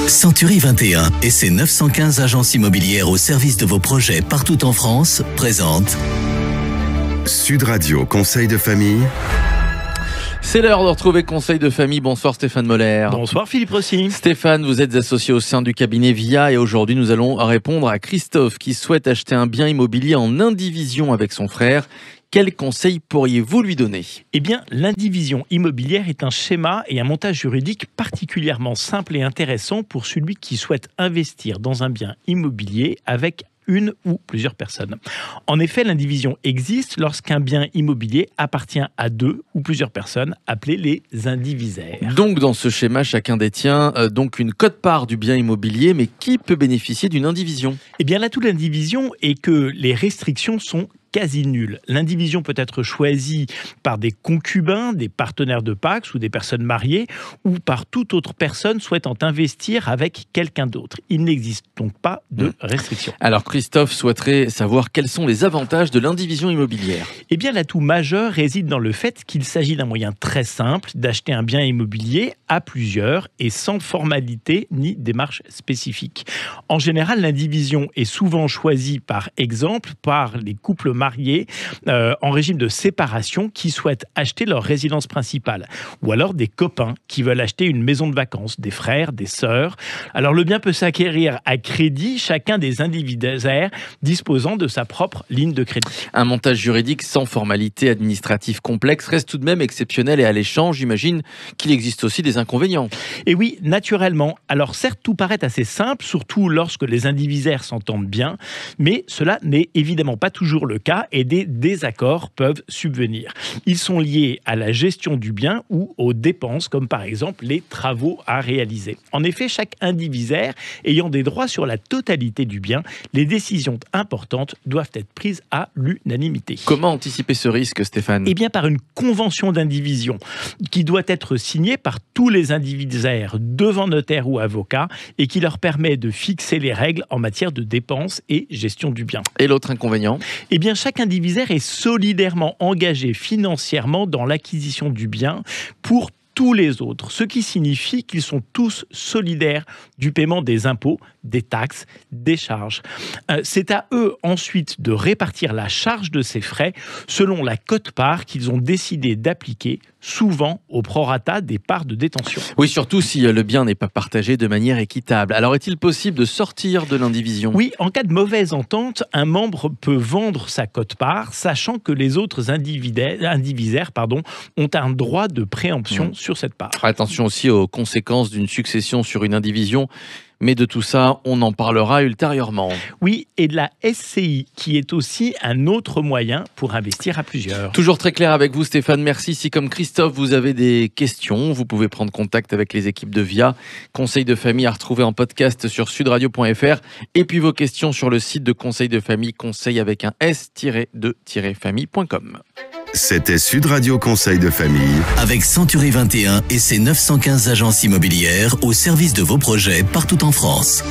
Century 21 et ses 915 agences immobilières au service de vos projets partout en France présentent Sud Radio Conseil de famille. C'est l'heure de retrouver Conseil de famille. Bonsoir Stéphane Moller. Bonsoir Philippe Rossi. Stéphane, vous êtes associé au sein du cabinet VIA et aujourd'hui nous allons répondre à Christophe qui souhaite acheter un bien immobilier en indivision avec son frère. Quels conseils pourriez-vous lui donner ? Eh bien, l'indivision immobilière est un schéma et un montage juridique particulièrement simple et intéressant pour celui qui souhaite investir dans un bien immobilier avec une ou plusieurs personnes. En effet, l'indivision existe lorsqu'un bien immobilier appartient à deux ou plusieurs personnes, appelées les indivisaires. Donc, dans ce schéma, chacun détient donc une quote-part du bien immobilier, mais qui peut bénéficier d'une indivision ? Eh bien, l'atout de l'indivision est que les restrictions sont quasi nul. L'indivision peut être choisie par des concubins, des partenaires de Pacs ou des personnes mariées ou par toute autre personne souhaitant investir avec quelqu'un d'autre. Il n'existe donc pas de restriction. Alors Christophe souhaiterait savoir quels sont les avantages de l'indivision immobilière. Eh bien, l'atout majeur réside dans le fait qu'il s'agit d'un moyen très simple d'acheter un bien immobilier à plusieurs et sans formalité ni démarche spécifique. En général, l'indivision est souvent choisie par exemple par les couples mariés en régime de séparation qui souhaitent acheter leur résidence principale ou alors des copains qui veulent acheter une maison de vacances, des frères, des sœurs. Alors le bien peut s'acquérir à crédit, chacun des indivisaires disposant de sa propre ligne de crédit. Un montage juridique sans formalité administrative complexe reste tout de même exceptionnel et alléchant. J'imagine qu'il existe aussi des inconvénients. Et oui, naturellement. Alors certes, tout paraît assez simple, surtout lorsque les indivisaires s'entendent bien, mais cela n'est évidemment pas toujours le cas et des désaccords peuvent subvenir. Ils sont liés à la gestion du bien ou aux dépenses, comme par exemple les travaux à réaliser. En effet, chaque indivisaire ayant des droits sur la totalité du bien, les décisions importantes doivent être prises à l'unanimité. Comment anticiper ce risque, Stéphane ? Eh bien, par une convention d'indivision qui doit être signée par tous les indivisaires devant notaire ou avocat et qui leur permet de fixer les règles en matière de dépenses et gestion du bien. Et l'autre inconvénient ? Eh bien, chaque indivisaire est solidairement engagé financièrement dans l'acquisition du bien pour tous les autres, ce qui signifie qu'ils sont tous solidaires du paiement des impôts, des taxes, des charges. C'est à eux ensuite de répartir la charge de ces frais selon la quote-part qu'ils ont décidé d'appliquer, souvent au prorata des parts de détention. Oui, surtout si le bien n'est pas partagé de manière équitable. Alors, est-il possible de sortir de l'indivision ? Oui, en cas de mauvaise entente, un membre peut vendre sa quote-part, sachant que les autres indivisaires ont un droit de préemption sur cette part. Attention aussi aux conséquences d'une succession sur une indivision. Mais de tout ça, on en parlera ultérieurement. Oui, et de la SCI, qui est aussi un autre moyen pour investir à plusieurs. Toujours très clair avec vous, Stéphane. Merci. Si, comme Christophe, vous avez des questions, vous pouvez prendre contact avec les équipes de VIA. Conseil de famille à retrouver en podcast sur sudradio.fr. Et puis vos questions sur le site de Conseil de famille, conseil avec un s-de-famille.com. C'était Sud Radio Conseil de famille. avec Century 21 et ses 915 agences immobilières au service de vos projets partout en France.